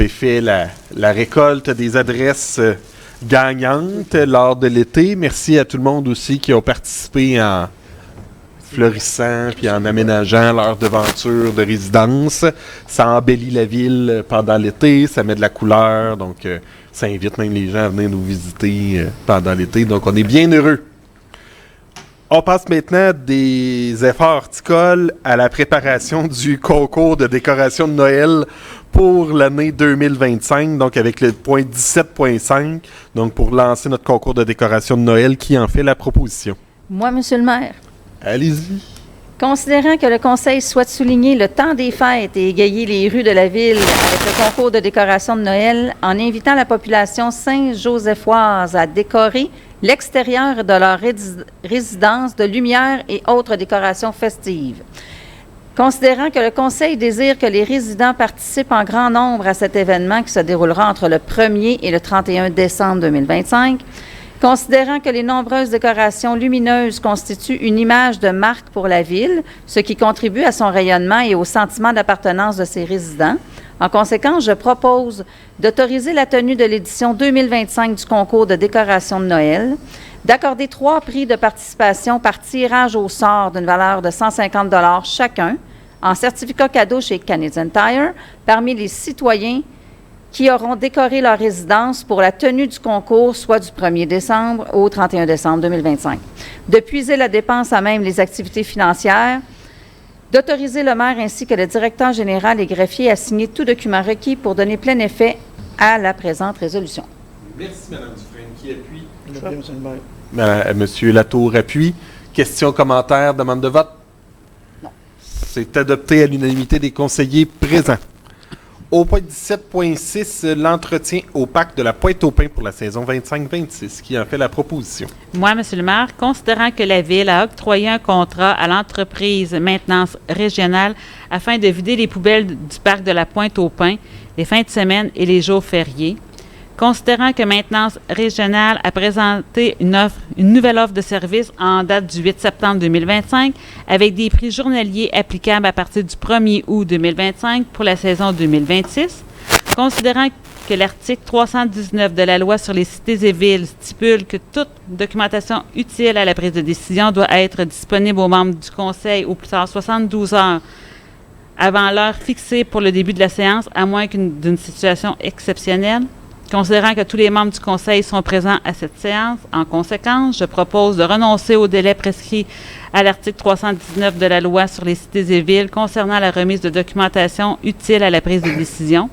fait la récolte des adresses gagnantes lors de l'été. Merci à tout le monde aussi qui ont participé en fleurissant puis en aménageant leur devanture de résidence. Ça embellit la ville pendant l'été, ça met de la couleur, donc ça invite même les gens à venir nous visiter pendant l'été. Donc on est bien heureux. On passe maintenant des efforts horticoles à la préparation du concours de décoration de Noël pour l'année 2025, donc avec le point 17.5, donc pour lancer notre concours de décoration de Noël, qui en fait la proposition. Moi, monsieur le maire. Allez-y. Considérant que le Conseil souhaite souligner le temps des fêtes et égayer les rues de la ville avec le concours de décoration de Noël en invitant la population saint-josephoise à décorer l'extérieur de leur résidence de lumière et autres décorations festives. Considérant que le Conseil désire que les résidents participent en grand nombre à cet événement qui se déroulera entre le 1er et le 31 décembre 2025, considérant que les nombreuses décorations lumineuses constituent une image de marque pour la ville, ce qui contribue à son rayonnement et au sentiment d'appartenance de ses résidents, en conséquence, je propose d'autoriser la tenue de l'édition 2025 du concours de décoration de Noël, d'accorder 3 prix de participation par tirage au sort d'une valeur de 150 $ chacun, en certificat cadeau chez Canadian Tire, parmi les citoyens qui auront décoré leur résidence pour la tenue du concours, soit du 1er décembre au 31 décembre 2025. De puiser la dépense à même les activités financières, d'autoriser le maire ainsi que le directeur général et greffier à signer tout document requis pour donner plein effet à la présente résolution. Merci, Mme Dufresne. Qui appuie? Monsieur le maire. Monsieur Latour appuie. Questions, commentaires, demande de vote? Non. C'est adopté à l'unanimité des conseillers présents. Au point 17.6, l'entretien au parc de la Pointe-aux-Pins pour la saison 25-26, qui en fait la proposition. Moi, M. le maire, considérant que la Ville a octroyé un contrat à l'entreprise Maintenance régionale afin de vider les poubelles du parc de la Pointe-aux-Pins les fins de semaine et les jours fériés, considérant que Maintenance régionale a présenté une nouvelle offre de service en date du 8 septembre 2025 avec des prix journaliers applicables à partir du 1er août 2025 pour la saison 2026, considérant que l'article 319 de la loi sur les cités et villes stipule que toute documentation utile à la prise de décision doit être disponible aux membres du Conseil au plus tard 72 heures avant l'heure fixée pour le début de la séance, à moins d'une situation exceptionnelle. Considérant que tous les membres du Conseil sont présents à cette séance, en conséquence, je propose de renoncer au délai prescrit à l'article 319 de la Loi sur les cités et villes concernant la remise de documentation utile à la prise de décision,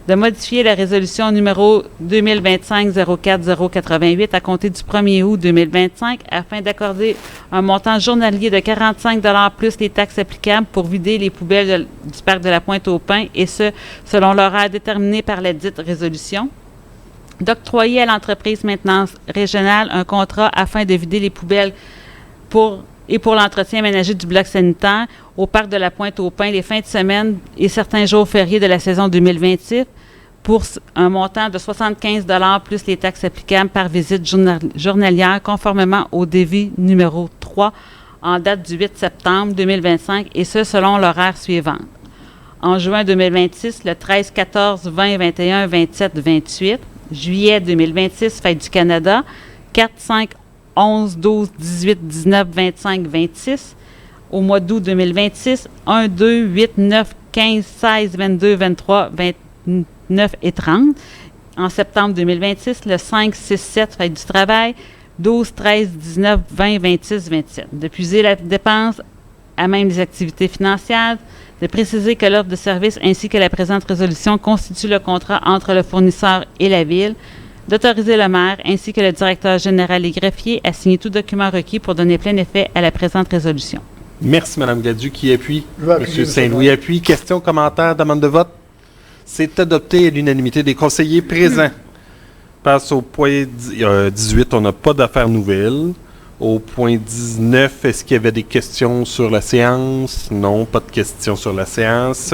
de modifier la résolution numéro 2025-04088 à compter du 1er août 2025 afin d'accorder un montant journalier de 45 $ plus les taxes applicables pour vider les poubelles du parc de la Pointe-aux-Pins, et ce, selon l'horaire déterminé par la dite résolution. D'octroyer à l'entreprise maintenance régionale un contrat afin de vider les poubelles pour l'entretien ménager du bloc sanitaire au parc de la Pointe-aux-Pins les fins de semaine et certains jours fériés de la saison 2026 pour un montant de 75 $ plus les taxes applicables par visite journalière conformément au devis numéro 3 en date du 8 septembre 2025, et ce, selon l'horaire suivant. En juin 2026, le 13, 14, 20, 21, 27, 28. Juillet 2026, Fête du Canada, 4, 5, 11, 12, 18, 19, 25, 26. Au mois d'août 2026, 1, 2, 8, 9, 15, 16, 22, 23, 29 et 30. En septembre 2026, le 5, 6, 7, Fête du travail, 12, 13, 19, 20, 26, 27. D'épuiser la dépense à même les activités financières, de préciser que l'offre de service ainsi que la présente résolution constituent le contrat entre le fournisseur et la Ville, d'autoriser le maire ainsi que le directeur général et greffier à signer tout document requis pour donner plein effet à la présente résolution. Merci, Mme Gadu. Qui appuie? Appuyer, M. Saint-Louis appuie. Questions, commentaires, demande de vote? C'est adopté à l'unanimité des conseillers présents. Passe au point 18, on n'a pas d'affaires nouvelles. Au point 19, est-ce qu'il y avait des questions sur la séance? Non, pas de questions sur la séance.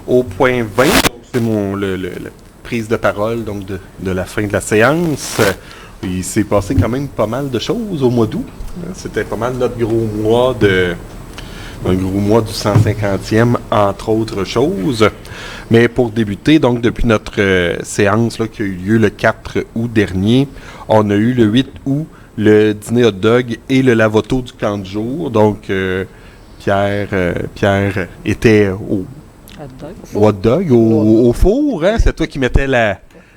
Au point 20, c'est la prise de parole donc de la fin de la séance. Il s'est passé quand même pas mal de choses au mois d'août. C'était pas mal notre gros mois du 150e, entre autres choses. Mais pour débuter, donc depuis notre séance là, qui a eu lieu le 4 août dernier, on a eu le 8 août le dîner hot dog et le lavoto du camp de jour. Donc, Pierre était au hot dog, au four. Hein? C'est toi qui mettais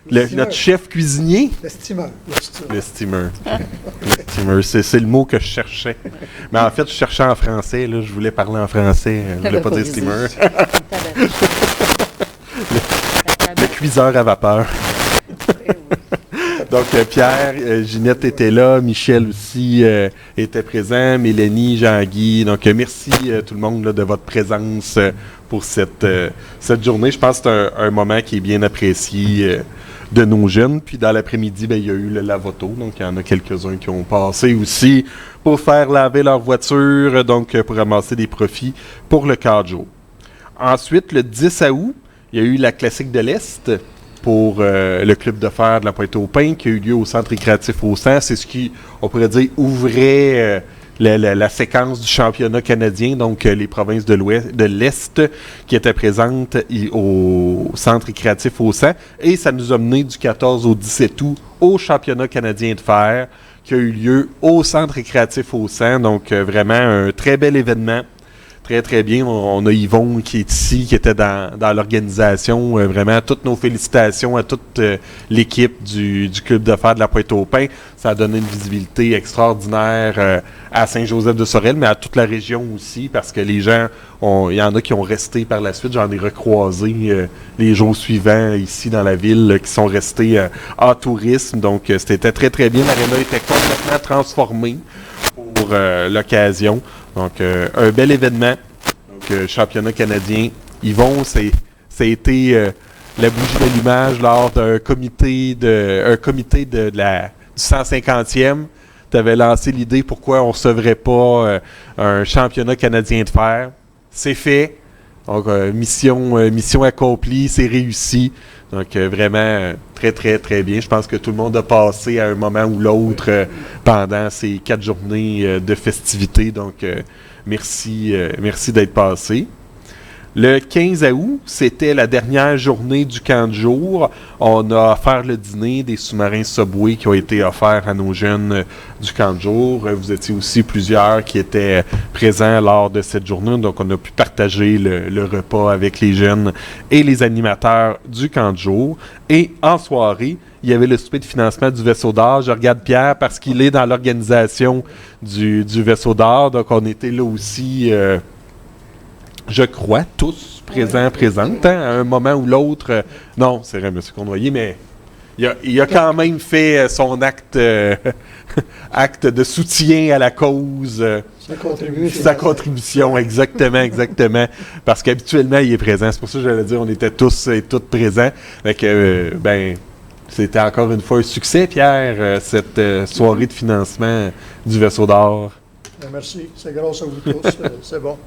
notre chef cuisinier. Le steamer. Le steamer. Le steamer, c'est le mot que je cherchais. Mais en fait, je cherchais en français. Là, je voulais parler en français. Je voulais pas dire steamer. Le cuiseur à vapeur. Donc, Pierre, Ginette était là, Michel aussi était présent, Mélanie, Jean-Guy. Donc, merci tout le monde là, de votre présence pour cette journée. Je pense que c'est un moment qui est bien apprécié de nos jeunes. Puis, dans l'après-midi, il y a eu le lavoto. Donc, il y en a quelques-uns qui ont passé aussi pour faire laver leur voiture, donc pour ramasser des profits pour le 4 jours. Ensuite, le 10 août, il y a eu la Classique de l'Est pour le club de fer de la Pointe-aux-Pins qui a eu lieu au Centre récréatif au Sang. C'est ce qui, on pourrait dire, ouvrait la séquence du championnat canadien, donc les provinces de l'Est qui étaient présentes au Centre récréatif au Sang. Et ça nous a mené du 14 au 17 août au championnat canadien de fer qui a eu lieu au Centre récréatif au Sang. Donc vraiment un très bel événement. Très, très bien. On a Yvon qui est ici, qui était dans l'organisation. Vraiment, toutes nos félicitations à toute l'équipe du club de fer de la Pointe-aux-Pins. Ça a donné une visibilité extraordinaire à Saint-Joseph-de-Sorel, mais à toute la région aussi, parce que les gens, il y en a qui ont resté par la suite. J'en ai recroisé les jours suivants ici dans la ville, qui sont restés en tourisme. Donc, c'était très, très bien. L'aréna était complètement transformée pour l'occasion. Donc, un bel événement. Donc, championnat canadien. Yvon, ça a été la bougie d'allumage lors d'un comité du 150e. Tu avais lancé l'idée pourquoi on ne recevrait pas un championnat canadien de fer. C'est fait. Donc, mission accomplie, c'est réussi. Donc, vraiment, très, très, très bien. Je pense que tout le monde a passé à un moment ou l'autre pendant ces 4 journées de festivités. Donc, merci d'être passé. Le 15 août, c'était la dernière journée du camp de jour. On a offert le dîner des sous-marins Subway qui ont été offerts à nos jeunes du camp de jour. Vous étiez aussi plusieurs qui étaient présents lors de cette journée. Donc, on a pu partager le repas avec les jeunes et les animateurs du camp de jour. Et en soirée, il y avait le souper de financement du Vaisseau d'or. Je regarde Pierre parce qu'il est dans l'organisation du Vaisseau d'or. Donc, on était là aussi, je crois, tous présentes, hein, à un moment ou l'autre. Non, c'est vrai, M. Cournoyer, mais il a quand même fait son acte de soutien à la cause. Sa contribution, exactement. Parce qu'habituellement, il est présent. C'est pour ça que j'allais dire on était tous et toutes présents. Fait que, c'était encore une fois un succès, Pierre, cette soirée de financement du Vaisseau d'or. Merci, c'est grâce à vous tous, c'est bon.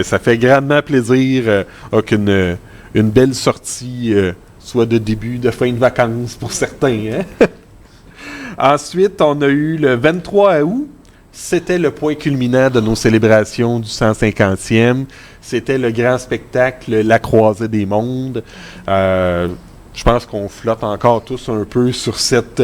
Ça fait grandement plaisir qu'une belle sortie, soit de début, de fin de vacances pour certains. Hein? Ensuite, on a eu le 23 août. C'était le point culminant de nos célébrations du 150e. C'était le grand spectacle, la croisée des mondes. Je pense qu'on flotte encore tous un peu sur cette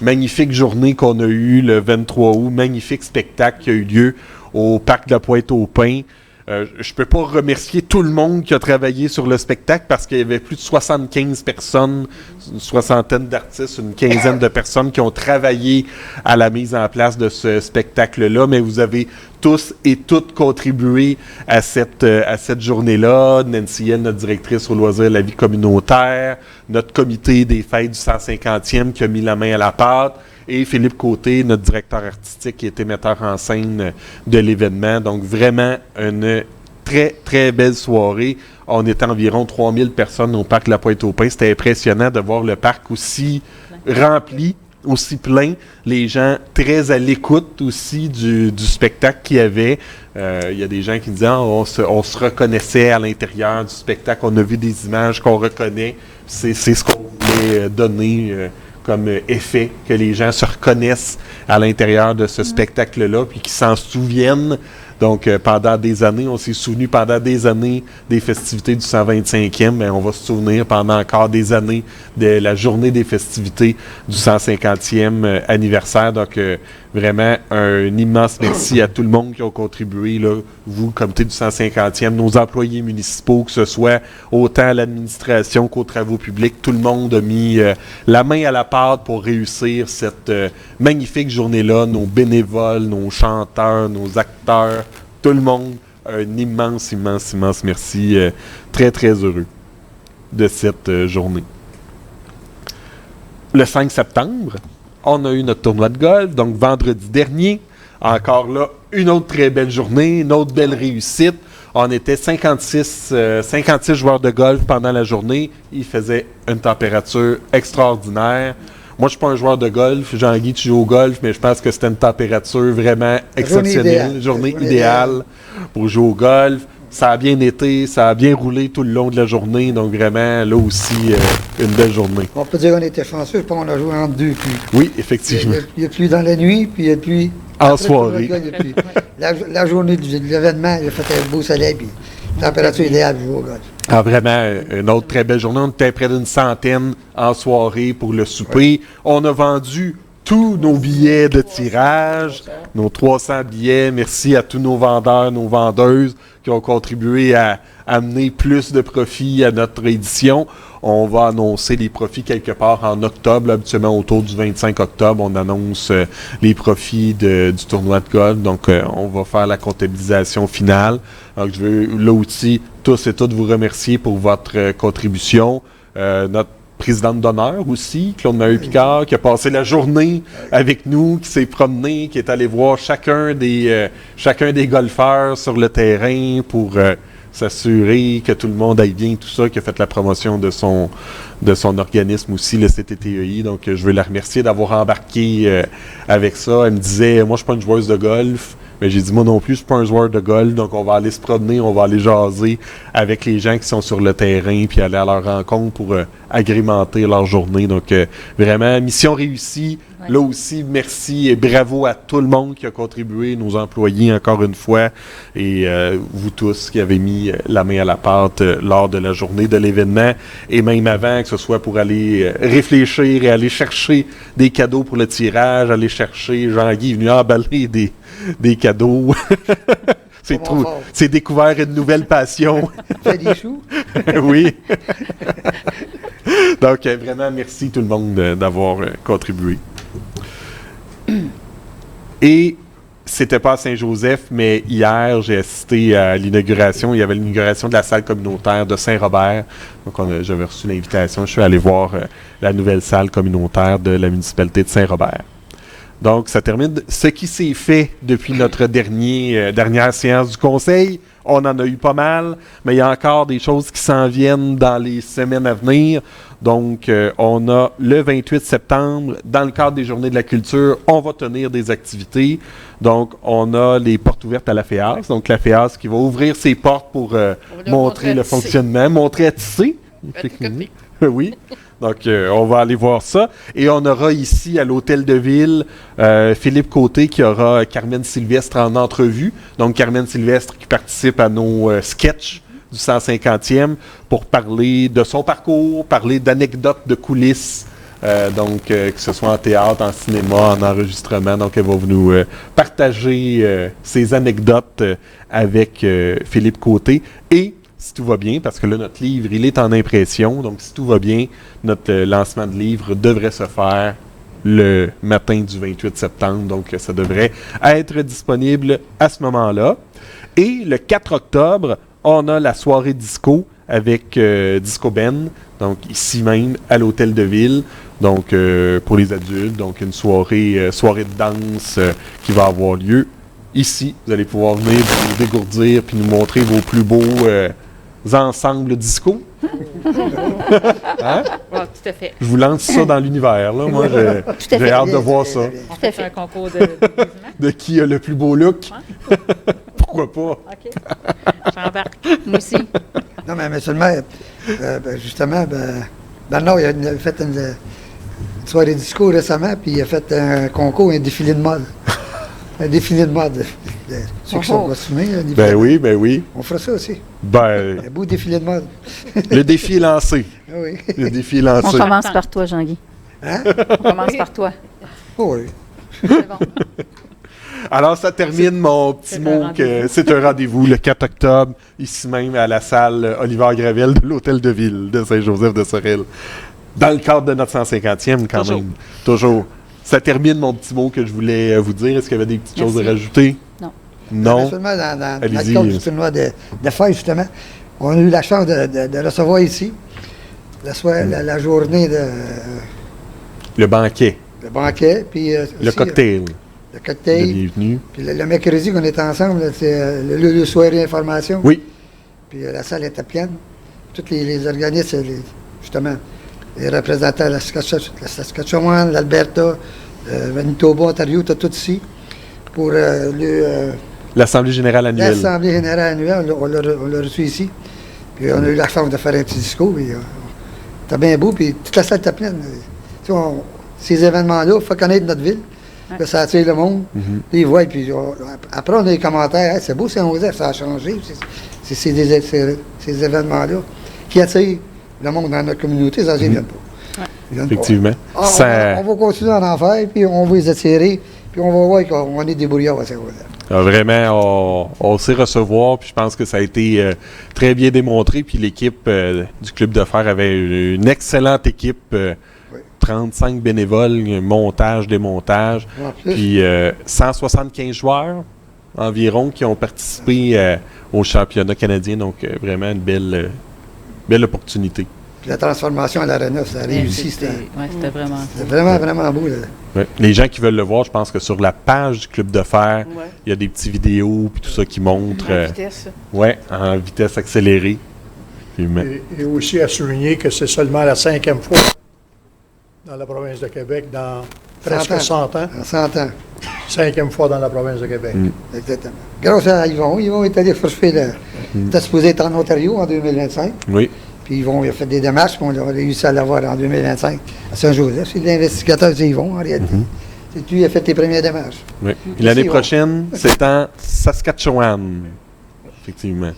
magnifique journée qu'on a eue le 23 août. Magnifique spectacle qui a eu lieu au Parc de la Pointe-aux-Pins. Je ne peux pas remercier tout le monde qui a travaillé sur le spectacle parce qu'il y avait plus de 75 personnes, une soixantaine d'artistes, une quinzaine de personnes qui ont travaillé à la mise en place de ce spectacle-là, mais vous avez tous et toutes contribué à cette journée-là. Nancy Yen, notre directrice au loisir de la vie communautaire, notre comité des fêtes du 150e qui a mis la main à la pâte, et Philippe Côté, notre directeur artistique, qui était metteur en scène de l'événement. Donc, vraiment, une très, très belle soirée. On était environ 3000 personnes au parc de la Pointe-aux-Pins. C'était impressionnant de voir le parc aussi rempli, aussi plein. Les gens très à l'écoute aussi du spectacle qu'il y avait. Il y a des gens qui disaient on se reconnaissait à l'intérieur du spectacle. On a vu des images qu'on reconnaît. C'est ce qu'on voulait donner comme effet, que les gens se reconnaissent à l'intérieur de ce spectacle-là, puis qu'ils s'en souviennent. Donc, pendant des années, on s'est souvenu pendant des années des festivités du 125e, mais on va se souvenir pendant encore des années de la journée des festivités du 150e anniversaire. Donc, vraiment, un immense merci à tout le monde qui a contribué, là, vous, comité du 150e, nos employés municipaux, que ce soit autant à l'administration qu'aux travaux publics. Tout le monde a mis la main à la pâte pour réussir cette magnifique journée-là. Nos bénévoles, nos chanteurs, nos acteurs, tout le monde, un immense merci. Très, très heureux de cette journée. Le 5 septembre, on a eu notre tournoi de golf, donc vendredi dernier. Encore là, une autre très belle journée, une autre belle réussite. On était 56 joueurs de golf pendant la journée. Il faisait une température extraordinaire. Moi, je ne suis pas un joueur de golf. Jean-Guy, tu joues au golf, mais je pense que c'était une température vraiment exceptionnelle. Journée idéale pour jouer au golf. Ça a bien été, ça a bien roulé tout le long de la journée. Donc, vraiment, là aussi, une belle journée. On peut dire qu'on était chanceux, puis on a joué entre deux pluies. Oui, effectivement. Il y a pluie dans la nuit, puis il y a pluie en soirée. La journée de l'événement, il a fait un beau soleil, puis température idéale pour jouer au golf. Ah, vraiment, une autre très belle journée. On était près d'une centaine en soirée pour le souper. Ouais. On a vendu tous nos billets de tirage, nos 300 billets. Merci à tous nos vendeurs, nos vendeuses qui ont contribué à amener plus de profits à notre édition. On va annoncer les profits quelque part en octobre. Habituellement, autour du 25 octobre, on annonce les profits du tournoi de golf. Donc, on va faire la comptabilisation finale. Donc, je veux là aussi tous et toutes vous remercier pour votre contribution. Notre présidente d'honneur aussi, Claude Maheu-Picard, qui a passé la journée avec nous, qui s'est promené, qui est allé voir chacun des golfeurs sur le terrain pour s'assurer que tout le monde aille bien, tout ça, qui a fait la promotion de son organisme aussi, le CTTEI. Donc, je veux la remercier d'avoir embarqué avec ça. Elle me disait, moi, je suis pas une joueuse de golf. Mais j'ai dit, moi non plus, je suis pas un joueur de golf, donc on va aller se promener, on va aller jaser avec les gens qui sont sur le terrain, puis aller à leur rencontre pour agrémenter leur journée. Donc, vraiment, mission réussie. Ouais. Là aussi, merci et bravo à tout le monde qui a contribué, nos employés, encore une fois, et vous tous qui avez mis la main à la pâte lors de la journée de l'événement, et même avant, que ce soit pour aller réfléchir et aller chercher des cadeaux pour le tirage, aller chercher, Jean-Guy est venu emballer des cadeaux. C'est découvert une nouvelle passion. Fait des choux. Oui. Donc, vraiment, merci tout le monde d'avoir contribué. Et c'était pas à Saint-Joseph, mais hier, j'ai assisté à l'inauguration. Il y avait l'inauguration de la salle communautaire de Saint-Robert. Donc, j'avais reçu l'invitation. Je suis allé voir la nouvelle salle communautaire de la municipalité de Saint-Robert. Donc, ça termine ce qui s'est fait depuis notre dernière séance du Conseil. On en a eu pas mal, mais il y a encore des choses qui s'en viennent dans les semaines à venir. Donc, on a le 28 septembre, dans le cadre des Journées de la culture, on va tenir des activités. Donc, on a les portes ouvertes à la FEAS. Donc, la FEAS qui va ouvrir ses portes pour montrer le fonctionnement, montrer à tisser. Oui. Donc, on va aller voir ça. Et on aura ici, à l'Hôtel de Ville, Philippe Côté qui aura Carmen Sylvestre en entrevue. Donc, Carmen Sylvestre qui participe à nos sketchs du 150e pour parler de son parcours, parler d'anecdotes de coulisses. Que ce soit en théâtre, en cinéma, en enregistrement. Donc, elle va nous partager ses anecdotes avec Philippe Côté. Et si tout va bien, parce que là, notre livre, il est en impression. Donc, si tout va bien, notre lancement de livre devrait se faire le matin du 28 septembre. Donc, ça devrait être disponible à ce moment-là. Et le 4 octobre, on a la soirée disco avec Disco Ben. Donc, ici même, à l'Hôtel de Ville. Donc, pour les adultes. Donc, une soirée de danse qui va avoir lieu ici. Vous allez pouvoir venir vous dégourdir puis nous montrer vos plus beaux ensembles disco. Hein? Oh, tout à fait. Je vous lance ça dans l'univère. Là. Moi, j'ai hâte de voir ça. On fait un concours de déguisement. De qui a le plus beau look? Ouais. Pourquoi pas? OK. J'embarque. Moi aussi. Non, mais monsieur le maire, justement, Bernard, il a fait une soirée disco récemment, puis il a fait un concours, un défilé de mode. Un défilé de mode. Ceux qui sont costumés. Ben oui. On fera ça aussi. Ben, Un beau défilé de mode. le défi est lancé. Ah oui. Le défi est On lancé. commence par toi, Jean-Guy. Hein? On commence par toi. Oh oui. C'est bon. Alors, ça termine mon petit mot que c'est un rendez-vous le 4 octobre, ici même à la salle Oliver Gravel de l'Hôtel de Ville de Saint-Joseph de Sorel. Dans le cadre de notre 150e, quand Toujours. même. Toujours. Ça termine mon petit mot que je voulais vous dire. Est-ce qu'il y avait des petites choses à rajouter? Non. Non? Seulement dans le Allez-y. cadre du tournoi de fête, justement, on a eu la chance de recevoir ici la journée de Le banquet. le banquet, puis Le aussi, cocktail. le De cocktail. bienvenue. Puis le mercredi qu'on était ensemble, là, c'est le lieu de soirée information. Oui. Puis la salle était pleine. Tous les organismes, justement, les représentants de la Saskatchewan, l'Alberta, Manitoba, Ontario, tout ici, pour L'Assemblée générale annuelle. l'Assemblée générale annuelle. On l'a reçu ici. Puis on a eu la chance de faire un petit discours. C'était bien beau, puis toute la salle était pleine. Tu sais, ces événements-là, il faut connaître notre ville. Que ça attire le monde. Ils voient, puis après, on a les commentaires. Hey, c'est beau, Saint-Joseph, ça a changé. C'est ces événements-là qui attirent le monde dans notre communauté. Ça, ils viennent pas. Ils viennent pas. Effectivement. Ah, Ça- on va continuer à en faire, puis on va les attirer, puis on va voir qu'on est débrouillards à Saint-Joseph. Vraiment, on sait recevoir, puis je pense que ça a été très bien démontré. Puis l'équipe du Club de Fer avait une excellente équipe. Oui. 35 bénévoles, montage, démontage. En plus, Puis 175 joueurs environ qui ont participé au championnat canadien. Donc vraiment une belle opportunité. puis la transformation à l'Arena, ça a réussi. C'était Vraiment. vraiment, vraiment beau. Là. Ouais. Les gens qui veulent le voir, je pense que sur la page du Club de Fer, Ouais. il y a des petits vidéos puis tout ça qui montrent En vitesse. en vitesse accélérée. Puis, Et aussi à souligner que c'est seulement la 5e fois dans la province de Québec, dans presque 100 ans. En 100 ans. 5e fois dans la province de Québec. Exactement. Grâce à Yvon. Yvon est allé chercher le. Il était supposé être en Ontario en 2025. oui. Puis Yvon, il a fait des démarches, puis on a réussi à l'avoir en 2025 à Saint-Joseph. C'est l'investigateur, c'est Yvon, en réalité. C'est lui qui a fait les premières démarches. Oui. Puis l'année Ici, on- prochaine, c'est en Saskatchewan. Effectivement.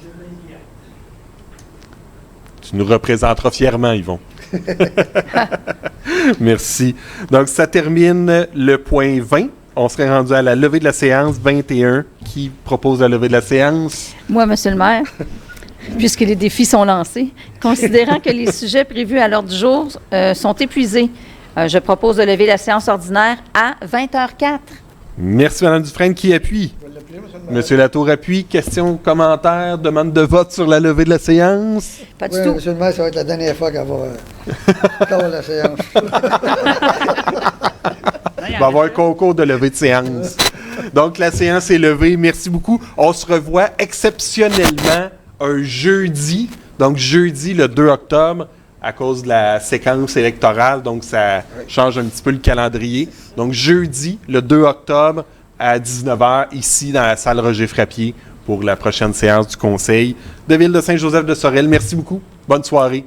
Tu nous représenteras fièrement, Yvon. Merci. Donc, ça termine le point 20. On serait rendu à la levée de la séance 21. Qui propose la levée de la séance? Moi, Monsieur le maire, puisque les défis sont lancés. Considérant que les sujets prévus à l'ordre du jour sont épuisés, je propose de lever la séance ordinaire à 20h04. Merci, Mme Dufresne. Qui appuie? Monsieur Latour appuie. Questions, commentaires, demande de vote sur la levée de la séance? Pas du Oui, tout. monsieur le maire, ça va être la dernière fois qu'elle va clore la séance. Il va y avoir un concours de levée de séance. Donc, la séance est levée. Merci beaucoup. On se revoit exceptionnellement un jeudi. Donc, jeudi, le 2 octobre, à cause de la séquence électorale. Donc, ça change un petit peu le calendrier. Donc, jeudi, le 2 octobre, à 19h, ici, dans la salle Roger Frappier, pour la prochaine séance du Conseil de Ville de Saint-Joseph-de-Sorel. Merci beaucoup. Bonne soirée.